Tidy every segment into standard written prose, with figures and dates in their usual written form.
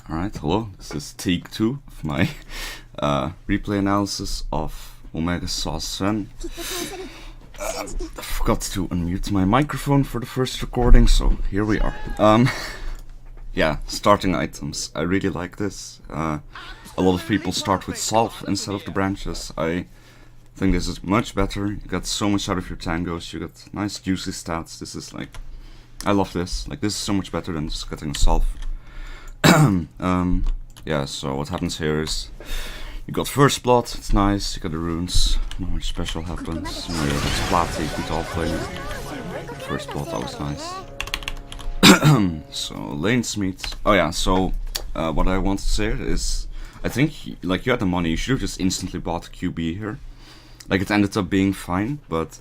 Alright, hello, this is take 2 of my replay analysis of OmegaSaw Sven. I forgot to unmute my microphone for the first recording, so here we are. Yeah, starting items. I really like this. A lot of people start with salve instead of the branches. I think this is much better. You get so much out of your tangos, you get nice juicy stats. This is like, I love this. Like, this is so much better than just getting a salve. Yeah, so what happens here is you got first blood, it's nice, you got the runes, not much special happens. You know, you have Splati, Vital Flame. First blood, that was nice. So, lane smith. Oh yeah, so what I want to say is, I think, like, you had the money, you should have just instantly bought QB here. Like, it ended up being fine, but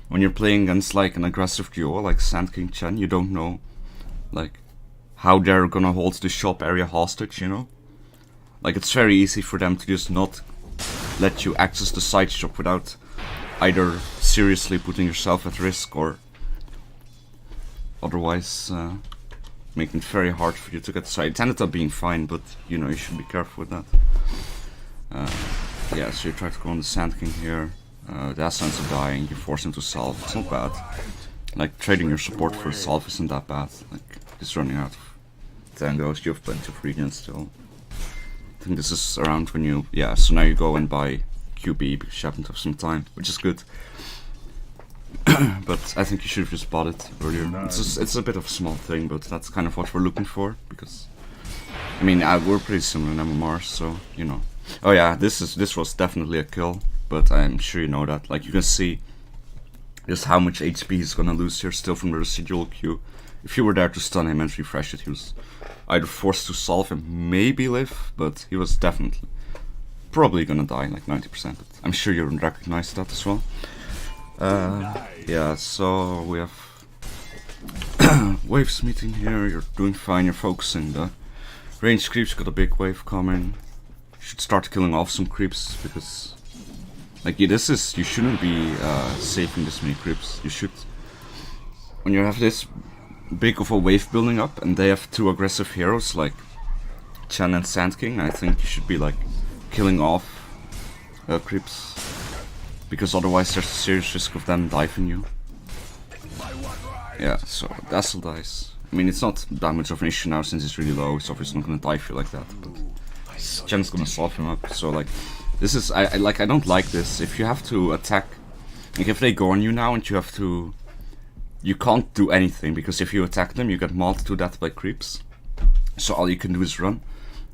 when you're playing against, like, an aggressive duo like Sand King Chen, you don't know, like, how they're gonna hold the shop area hostage, you know? Like, it's very easy for them to just not let you access the side shop without either seriously putting yourself at risk or otherwise making it very hard for you to get side. It ended up being fine, but you know, you should be careful with that. Yeah, so you try to go on the Sand King here. The Ascents are dying, you force him to salve. It's not bad. Like, trading your support for a salve isn't that bad. Like, just running out of tangos, you have plenty of regen still. I think this is around when you, yeah, so now you go and buy QB because you happen to have some time, which is good. But I think you should have just bought it earlier. It's a bit of a small thing, but that's kind of what we're looking for, because, I mean, we're pretty similar in MMRs, so, you know. Oh yeah, this was definitely a kill, but I'm sure you know that. Like, you can see just how much HP he's gonna lose here still from the residual Q. If you were there to stun him and refresh it, he was either forced to solve and maybe live, but he was definitely, probably gonna die, like 90%. But I'm sure you recognize that as well. Yeah, so we have waves meeting here, you're doing fine, you're focusing the range creeps, got a big wave coming. You should start killing off some creeps, because, like, yeah, you shouldn't be saving this many creeps. You should, when you have this big of a wave building up and they have two aggressive heroes like Chen and Sand King, I think you should be like killing off creeps, because otherwise there's a serious risk of them diving you. Yeah, so Dazzle dies. I mean, it's not that much of an issue now since it's really low, so obviously not gonna dive you like that, but Chen's gonna solve him up. So like, this is, I don't like this. If you have to attack, like if they go on you now and you have to, you can't do anything, because if you attack them, you get mauled to death by creeps. So all you can do is run,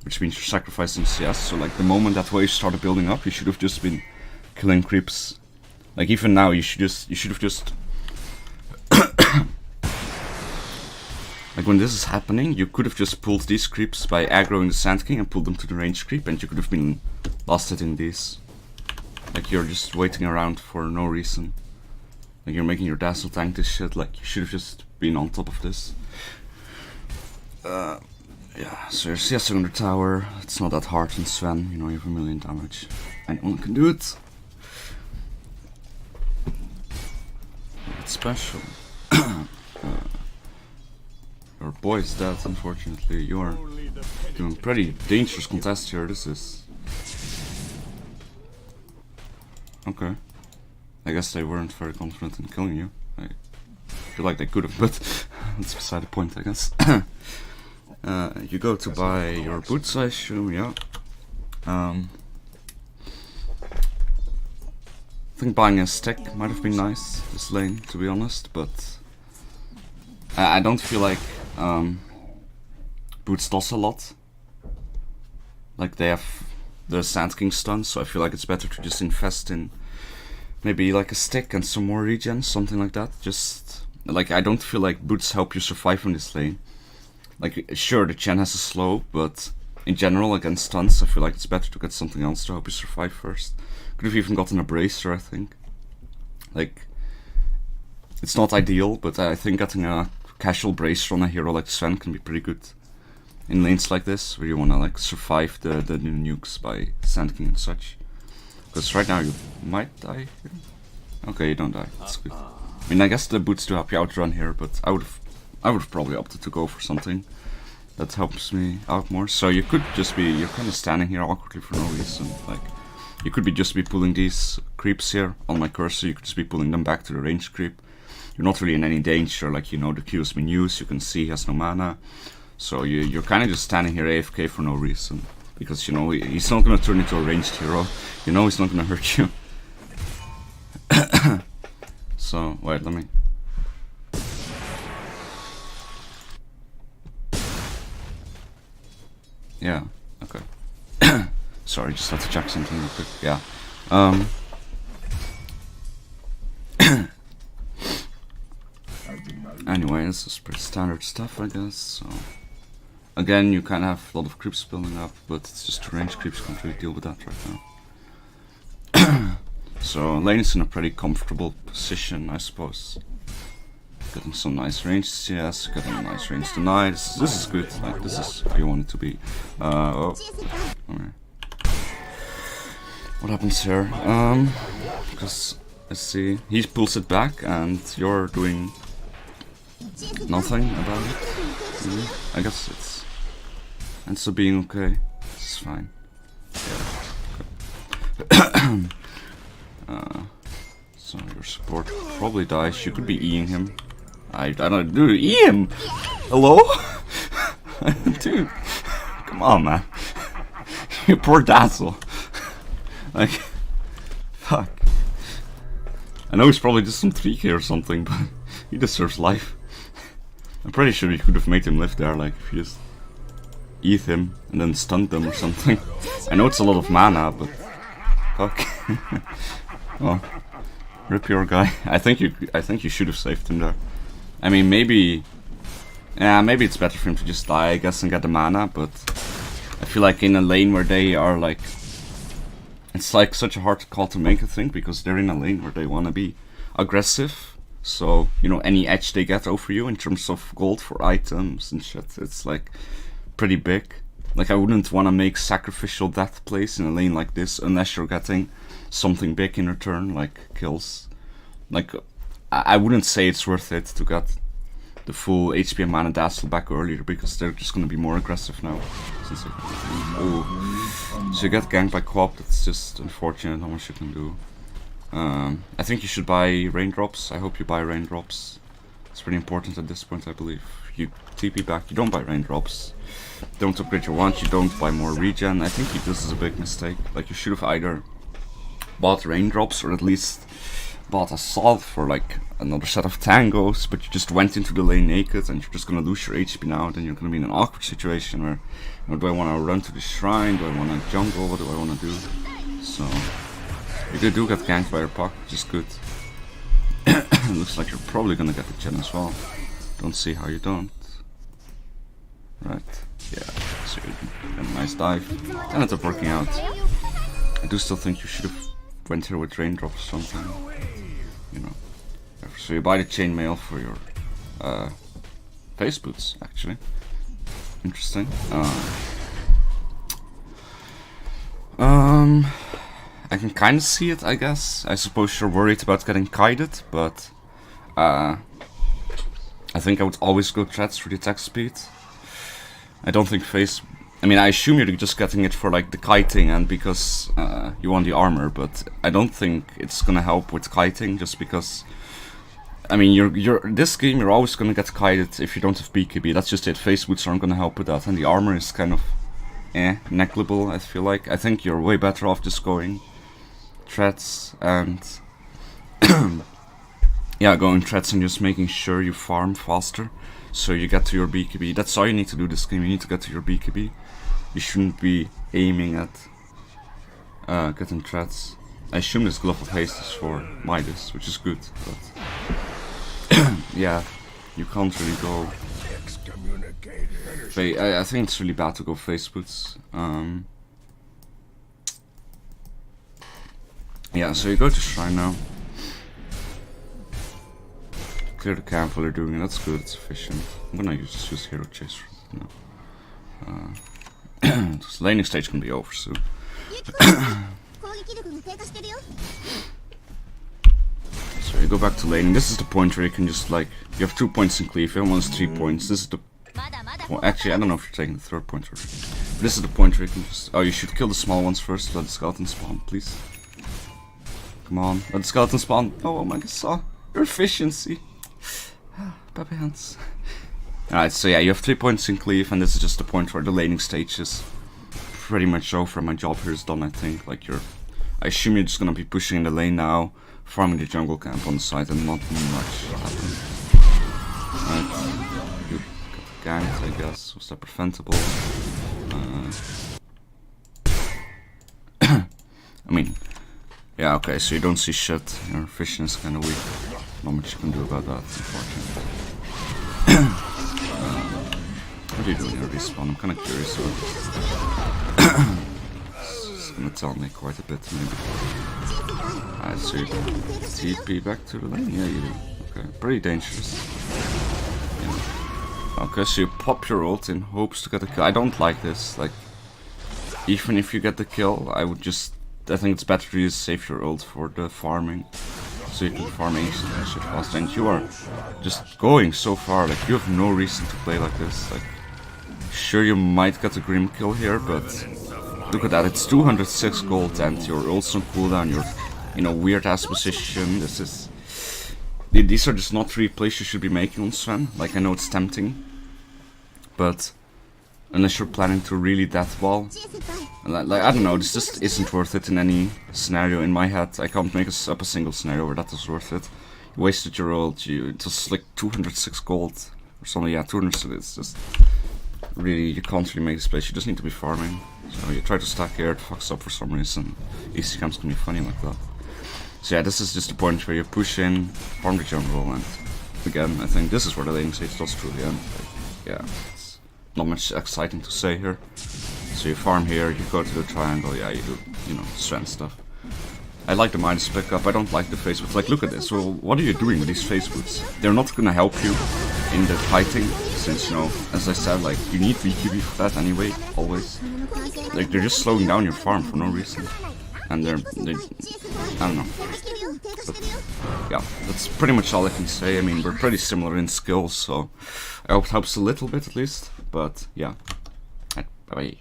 which means you're sacrificing CS. So like, the moment that wave started building up, you should have just been killing creeps. Like, even now, you should have just like, when this is happening, you could have just pulled these creeps by aggroing the Sand King and pulled them to the range creep, and you could have been last hitting these. Like, you're just waiting around for no reason. Like, you're making your Dazzle tank this shit, like, you should have just been on top of this. Yeah, so you're CSing on the tower, it's not that hard in Sven, you know, you have 1 million damage. Anyone can do it. It's special. Your boy is dead, unfortunately. You are doing pretty dangerous contest here, this is. Okay. I guess they weren't very confident in killing you. I feel like they could have, but that's beside the point, I guess. You go to buy your boots, I assume, yeah. I think buying a stick might have been nice this lane, to be honest, but I don't feel like boots does a lot. Like, they have the Sand King stun, so I feel like it's better to just invest in maybe like a stick and some more regen, something like that. Just, like, I don't feel like boots help you survive in this lane. Like, sure, the Chen has a slow, but in general, against stuns, I feel like it's better to get something else to help you survive first. Could have even gotten a bracer, I think. Like, it's not ideal, but I think getting a casual bracer on a hero like Sven can be pretty good in lanes like this, where you wanna like survive the new nukes by Sand King and such. Because right now you might die here. Okay, you don't die, that's good. I mean, I guess the boots do help you outrun here, but I would have probably opted to go for something. that helps me out more. So you could just be, you're kind of standing here awkwardly for no reason. Like, you could be just be pulling these creeps here on my cursor. You could just be pulling them back to the ranged creep. You're not really in any danger. Like, you know, the Q has been used. You can see he has no mana. So you're kind of just standing here AFK for no reason. Because, you know, he's not going to turn into a ranged hero. You know he's not going to hurt you. So, wait, let me... Yeah, okay. Sorry, just had to check something real quick. Yeah. Anyway, this is pretty standard stuff, I guess. So, again, you kind of have a lot of creeps building up, but it's just the range creeps can't really deal with that right now. So, lane is in a pretty comfortable position, I suppose. Getting some nice range CS, getting a nice range denied. This is good, like, this is where you want it to be. Oh. Okay. What happens here? Because, let's see, he pulls it back and you're doing nothing about it. I guess it's ends up being okay. It's fine. Yeah. Okay. So your support probably dies. You could be Eing him. I don't do E him. Hello? Dude, come on, man. You poor Dazzle. Like, fuck. I know he's probably just some 3k or something, but he deserves life. I'm pretty sure you could have made him live there, like, if you just eat him and then stunned them or something. I know it's a lot of mana, but fuck. Oh, rip your guy. I think you should have saved him there. I mean, maybe, yeah, maybe it's better for him to just die, I guess, and get the mana. But I feel like in a lane where they are like, it's like such a hard call to make, I think, because they're in a lane where they want to be aggressive. So, you know, any edge they get over you in terms of gold for items and shit, it's like pretty big. Like, I wouldn't want to make sacrificial death plays in a lane like this unless you're getting something big in return, like kills. Like, I wouldn't say it's worth it to get the full HP and mana Dazzle back earlier, because they're just going to be more aggressive now. Since so you get ganked by Co-op. That's just unfortunate, not much you can do. I think you should buy raindrops. I hope you buy raindrops. It's pretty important at this point, I believe. You TP back, you don't buy raindrops. Don't upgrade your wand, you don't buy more regen. I think this is a big mistake. Like, you should have either bought raindrops or at least bought a salt for like another set of tangos, but you just went into the lane naked and you're just gonna lose your HP now. Then you're gonna be in an awkward situation where, you know, do I want to run to the shrine? Do I want to jungle? What do I want to do? So you do get ganked by your puck, which is good. Looks like you're probably gonna get the gen as well. Don't see how you don't. Right, yeah, so you get a nice dive. Ended up working out. I do still think you should have went here with raindrops or something. You know. So you buy the chainmail for your face boots, actually. Interesting. I can kind of see it, I guess. I suppose you're worried about getting kited, but I think I would always go threats for the attack speed. I don't think face... I mean, I assume you're just getting it for like the kiting and because you want the armor, but I don't think it's gonna help with kiting, just because... I mean, this game you're always gonna get kited if you don't have BKB. That's just it. Face boots aren't gonna help with that, and the armor is kind of negligible. I feel like. I think you're way better off just going threats and yeah, going threats and just making sure you farm faster so you get to your BKB. That's all you need to do this game. You need to get to your BKB. You shouldn't be aiming at getting threats. I assume this Glove of Haste is for Midas, which is good, but yeah, you can't really go. I think it's really bad to go face boots. Yeah, so you go to Shrine now. Clear the camp while you're doing it, that's good, it's efficient. I'm gonna use Hero Chase. No. This laning stage can be over soon. So you go back to laning. This is the point where you can just like, you have 2 points in cleave, everyone has 3 points. This is the point. Actually, I don't know if you're taking the third point or... This is the point where you can just... Oh, you should kill the small ones first. Let the skeleton spawn, please. Come on, let the skeleton spawn. Oh my god, your efficiency. Baby hands. Alright, so yeah, you have 3 points in cleave, and this is just the point where the laning stage is pretty much over. My job here is done, I think. Like, I assume you're just gonna be pushing in the lane now, farming the jungle camp on the side, and not much happen. Alright, you got the ganked, I guess. Was that preventable? I mean, yeah, okay, so you don't see shit. Your vision is kinda weak. Not much you can do about that, unfortunately. What are you doing here, respawn? I'm kinda curious about it's gonna tell me quite a bit, maybe. Alright, so you can TP back to the lane? Yeah, you do. Okay, pretty dangerous. Yeah. Okay, so you pop your ult in hopes to get a kill. I don't like this, like, even if you get the kill, I think it's better to save your ult for the farming. So you can farm ancient and shit fast, and you are just going so far, like, you have no reason to play like this. Like, sure, you might get a Grim kill here, but look at that, it's 206 gold and your ult's on cooldown, you're in a weird ass position. These are just not 3 plays you should be making on Sven. Like, I know it's tempting, but unless you're planning to really death wall, like, I don't know, this just isn't worth it in any scenario in my head. I can't make up a single scenario where that is worth it. You wasted your ult, it was like 206 gold or something. Yeah, 206, it's just really, you can't really make this place, you just need to be farming. So you try to stack here, it fucks up for some reason. Easy camps can be funny like that. So yeah, this is just the point where you push in, farm the jungle, and again, I think this is where the laning stage does truly end. Like, yeah, it's not much exciting to say here. So you farm here, you go to the triangle, yeah, you do, you know, strength stuff. I like the minus pickup, I don't like the phase boots. Like, look at this, well, what are you doing with these phase boots? They're not gonna help you in the fighting, since, you know, as I said, like, you need BQB for that anyway, always. Like, they're just slowing down your farm for no reason. And they I don't know. But, yeah, that's pretty much all I can say. I mean, we're pretty similar in skills, so I hope it helps a little bit at least. But, yeah. Bye-bye.